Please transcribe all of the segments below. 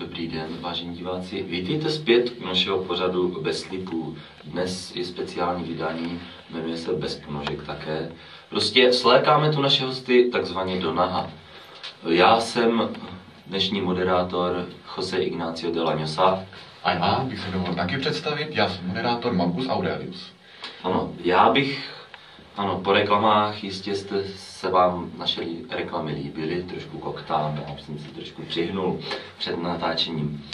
Dobrý den, vážení diváci. Vítejte zpět u našeho pořadu Bez slipů. Dnes je speciální vydání, jmenuje se Bez ponožek také. Prostě slékáme tu naše hosty takzvaně do naha. Já jsem dnešní moderátor José Ignacio de la Ñosa. A já bych se dovolil taky představit, já jsem moderátor Marcus Aurelius. Ano, po reklamách jistě se vám naše reklamy líbily, trošku koktám, já jsem si trošku přihnul před natáčením.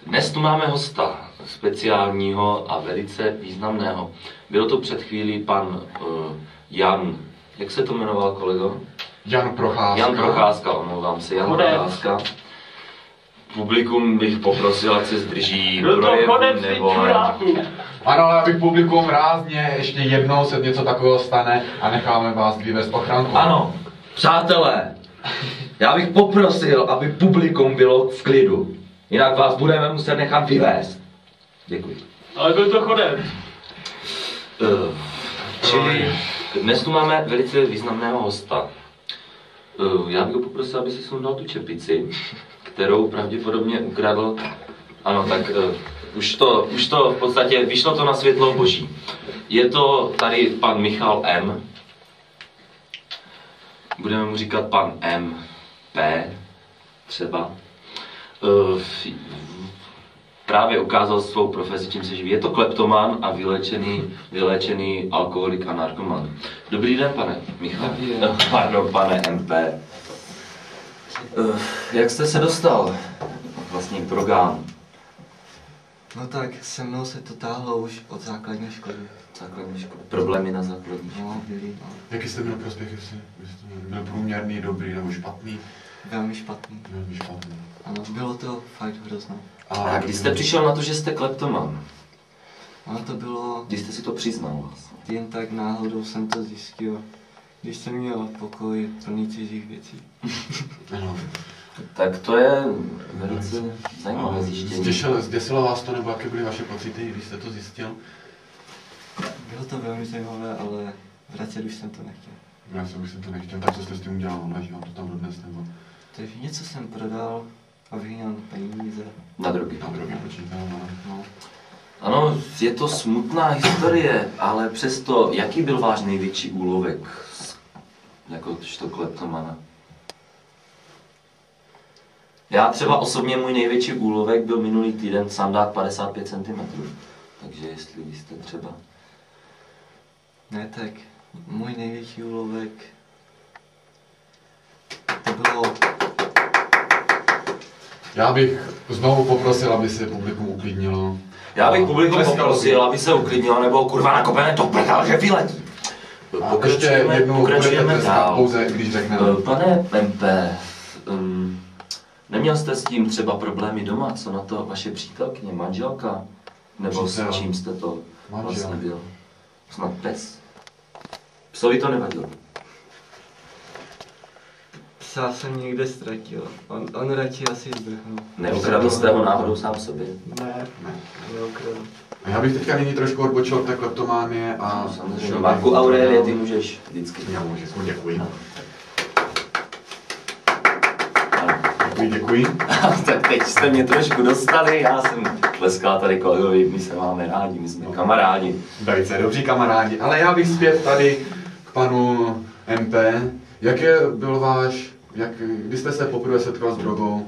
Dnes tu máme hosta speciálního a velice významného. Bylo to před chvílí pan Jan, jak se to jmenoval, kolego? Jan Procházka. Jan Procházka, omlouvám se, Jan Procházka. Publikum bych poprosil, ať se zdrží projevu, nebo... Ano, ale abych publikum rázně ještě jednou se něco takového stane a necháme vás vyvést ochranku. Ano, přátelé, já bych poprosil, aby publikum bylo v klidu. Jinak vás budeme muset nechat vyvést. Děkuji. Ale byl to chodem. Čili dnes tu máme velice významného hosta. Já bych ho poprosil, aby si sundal tu čepici, kterou pravděpodobně ukradl. Ano, tak už to v podstatě vyšlo to na světlo boží. Je to tady pan Michal M. Budeme mu říkat pan MP třeba. Právě ukázal svou profesi, čím se živí. Je to kleptoman a vyléčený alkoholik a narkoman. Dobrý den, pane Michal. Pardon, pane MP. Jak jste se dostal vlastně k drogám? No tak se mnou se to táhlo už od základní školy. Problémy na základní škole? No, byly, no. Jaký jste měl prospěch, jestli byl průměrný, dobrý nebo špatný? Velmi špatný. Velmi špatný. Ano, bylo to fakt hrozné. A kdy jste přišel na to, že jste kleptoman? Ono to bylo... Kdy jste si to přiznal vlastně? Jen tak náhodou jsem to zjistil, když jsem měl pokoj plný cizích věcí. Ano. Tak to je velice zajímavé zjištění. Zděsilo vás to, nebo jaké byly vaše pocity, když jste to zjistil? Bylo to velmi zajímavé, ale vracet už jsem to nechtěl. Já jsem to nechtěl, tak co jste s tím udělal? Leží vám to tam dodnes, nebo? Takže něco jsem prodal a vyhnal peníze. Na drogy. Na drogy počítal, no. Ano, je to smutná historie, ale přesto, jaký byl váš největší úlovek jakožto kleptomana? Já třeba osobně můj největší úlovek byl minulý týden sandák 55 cm. Takže jestli vy jste třeba... Ne, tak můj největší úlovek to bylo... Já bych znovu poprosil, aby se publikum uklidnilo. Já bych publikum poprosil, aby se uklidnilo, nebo kurva nakopene to prdel, že vyletí. A ještě jednou budete trestat pouze, když řekneme. Pane MP, neměl jste s tím třeba problémy doma? Co na to vaše přítelkyně, manželka? Nebo s čím jste to vlastně byl? Snad pes? Psovi to nevadilo? Psa jsem někde ztratil. On radši asi zdrhnul. Neukradl jste ho náhodou sám sobě? Ne, neukradl. A já bych teďka nyní trošku odbočil od té kleptománie a... Samozřejmě, Marku Aurelie, ty můžeš vždycky. Já můžu, děkuji. Děkuji. Tak teď jste mě trošku dostali, já jsem tleskal tady kolegovi, my se máme rádi, my jsme kamarádi. Velice dobří kamarádi, ale já bych zpět tady k panu MP. Kdy jste se poprvé setkal s drogou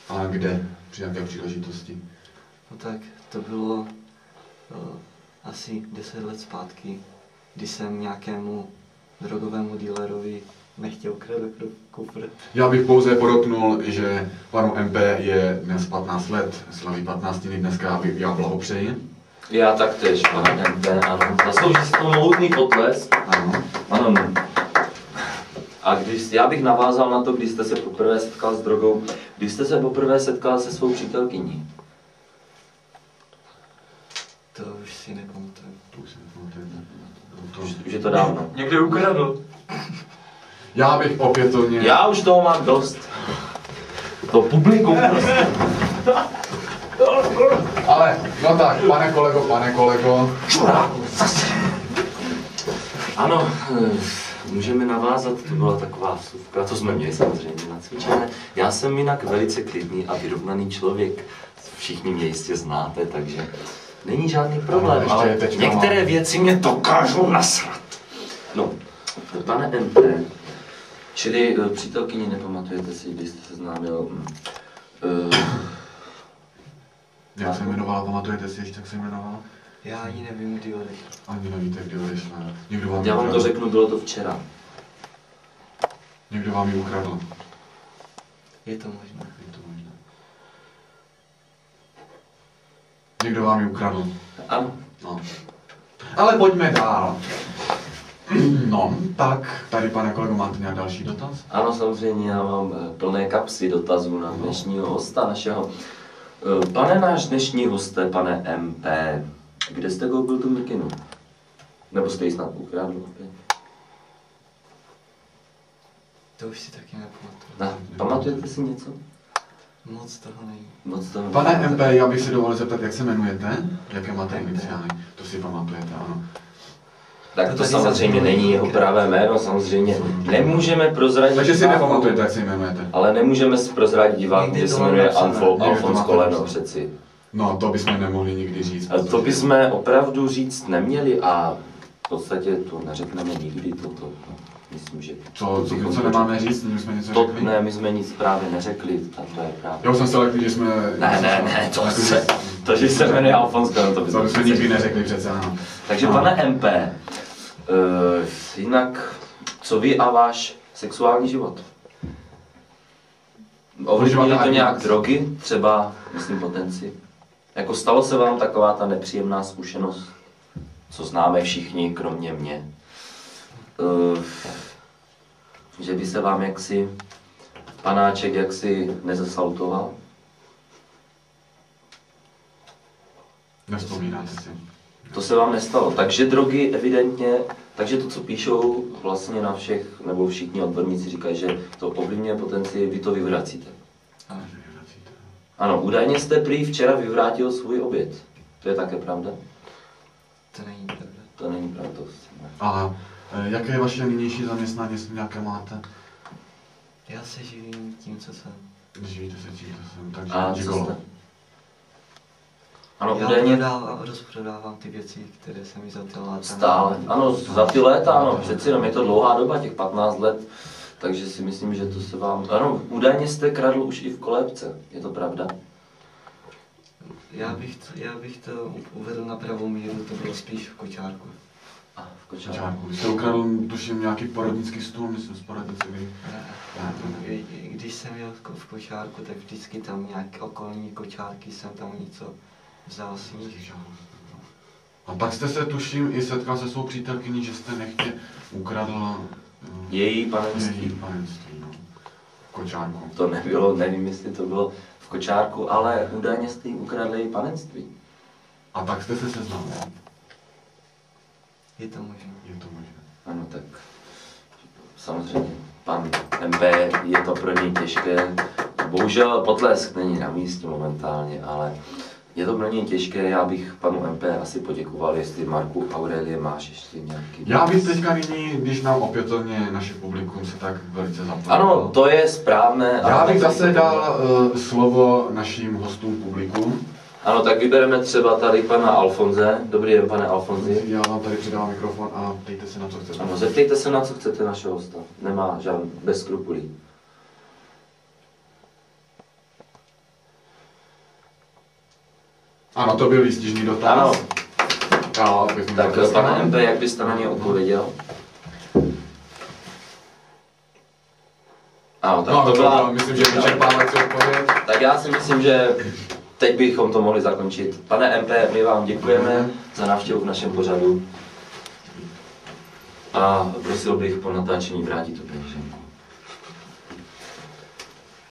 a kde, při jaké příležitosti? No tak to bylo asi 10 let zpátky, kdy jsem nějakému drogovému dealerovi nechtěl kradat kufr. Já bych pouze podotknul, že panu MP je dnes 15 let, slaví 15 dní dneska, já blahopřeji. Já taktéž, pane MP, ano. Zaslouží si to mohutný potlesk. Ano. A já bych navázal na to, když jste se poprvé setkal s drogou, když jste se poprvé setkal se svou přítelkyní. To už si nepamatuju. Už je to dávno. Někde ukradl. Já bych opětovně... Já už toho mám dost. To publikum prostě. Ale, no tak, pane kolego. Ano, můžeme navázat, to byla taková vsuvka, to jsme měli samozřejmě nacvičené. Já jsem jinak velice klidný a vyrovnaný člověk, všichni mě jistě znáte, takže není žádný problém, Ano, ale teď některé mám. věci mě dokážou nasrat. No, pane MP, čili přítelkyni nepamatujete si, když jste se známil... Jak se jmenovala, pamatujete si ještě, jak se jmenovala? Já ani nevím, kdy odešel. Ani nevíte, kdy odešla. Někdo vám Já vám to ukradl. řeknu, bylo to včera. Někdo vám ji ukradl. Je to možné. Je to možné. Někdo vám ji ukradl. Ano. No. Ale pojďme dál. No, tak, tady pane kolego, máte nějak další dotaz? Ano, samozřejmě, já mám plné kapsy dotazů na dnešního hosta našeho. Pane náš dnešní hoste, pane MP, kde jste koupil tu mikinu? Nebo jste ji snad ukradl opět? To už si taky nepamatuju. Pamatujete si něco? Moc toho není. Moc toho Pane nepamatujete? MP, já bych si dovolil zeptat, jak se jmenujete? Jaké máte iniciály? To si pamatujete, ano. Tak To to tady samozřejmě zaznělo není jeho někde. pravé jméno, samozřejmě nemůžeme prozradit Takže si divákům, nepamatujete, jak se jmenujete. ale nemůžeme prozradit divákům, Někdy že se to mám jmenuje napsané. Alfons Někde to máte Koleno napsané. přeci. No, to bychom nemohli nikdy říct. A to bychom opravdu říct neměli a v podstatě to neřekneme nikdy toto. Myslím, že... Co nemáme říct, my jsme něco To, řekli? ne, my jsme nic právě neřekli, a to je právě. Já už jsem se lekl, že jsme... Ne, to, že se jmenuje Alfons Koleno, to To bychom bychom nikdy neřekli přece, ano. Takže No. pane MP, jinak, co vy a váš sexuální život? Ovlivnily to Užíváte nějak Adidas? drogy, třeba, myslím, potenci? Jako stalo se vám taková ta nepříjemná zkušenost, co známe všichni, kromě mě, že by se vám jaksi panáček jaksi nezasaltoval? Nevzpomínáte si. To se vám nestalo. Takže drogy evidentně, takže to, co píšou vlastně na všech, nebo všichni odborníci říkají, že to ovlivňuje potenci, vy to vyvracíte. Ano. Ano, údajně jste prý včera vyvrátil svůj oběd. To je také pravda? To není pravda. To není pravda. To ne. A jaké je vaše nynější zaměstnání, jestli nějaké máte? Já se živím tím, co jsem. Živíte se tím, to jsem, takže A co gigolo. jste? Ano, Já údajně rozprodávám ty věci, které se mi za ty léta... stále. Ano, za ty léta, ano, přeci jenom je to dlouhá doba, těch 15 let. Takže si myslím, že to se vám... Ano, údajně jste kradl už i v kolébce, je to pravda? Já bych to uvedl na pravou míru, to bylo spíš v kočárku. A v kočárku. Kočárku. Vy jste ukradl, tuším, nějaký porodnický stůl, myslím, z porodnice, kdy... Když jsem jel v kočárku, tak vždycky tam nějaké okolní kočárky jsem tam něco vzal s nich. A pak jste se, tuším, i setkal se svou přítelkyní, že jste nechtě ukradl Její panenství. její panenství, no. V kočárku. To nebylo, nevím, jestli to bylo v kočárku, ale údajně jste jí ukradli její panenství. A tak jste se seznámili. Je to možné. Je to možné. Ano, tak samozřejmě pan MP, je to pro něj těžké. Bohužel potlesk není na místě momentálně, ale je to pro něj těžké. Já bych panu MP asi poděkoval, jestli Marku Aurelie máš ještě nějaký... Já bych teďka nyní, když nám opětovně naše publikum se tak velice zapojilo. Ano, to je správné. Já ale bych tak- zase dal slovo našim hostům publiku. Ano, tak vybereme třeba tady pana Alfonze. Dobrý den, pane Alfonzi. Já vám tady předávám mikrofon a ptejte se na co chcete. Ano, zeptejte se, na co chcete našeho hosta. Nemá žádný, bez skrupulí. Ano, to byl výstižný dotaz. Ano, Ano, pěkný tak dotaz. pane MP, jak byste na ně odpověděl? Ano, tak No, to byla... myslím, že vyčerpávající odpověď. Tak já si myslím, že teď bychom to mohli zakončit. Pane MP, my vám děkujeme za návštěvu v našem pořadu. A prosil bych po natáčení vrátit tu peníženku.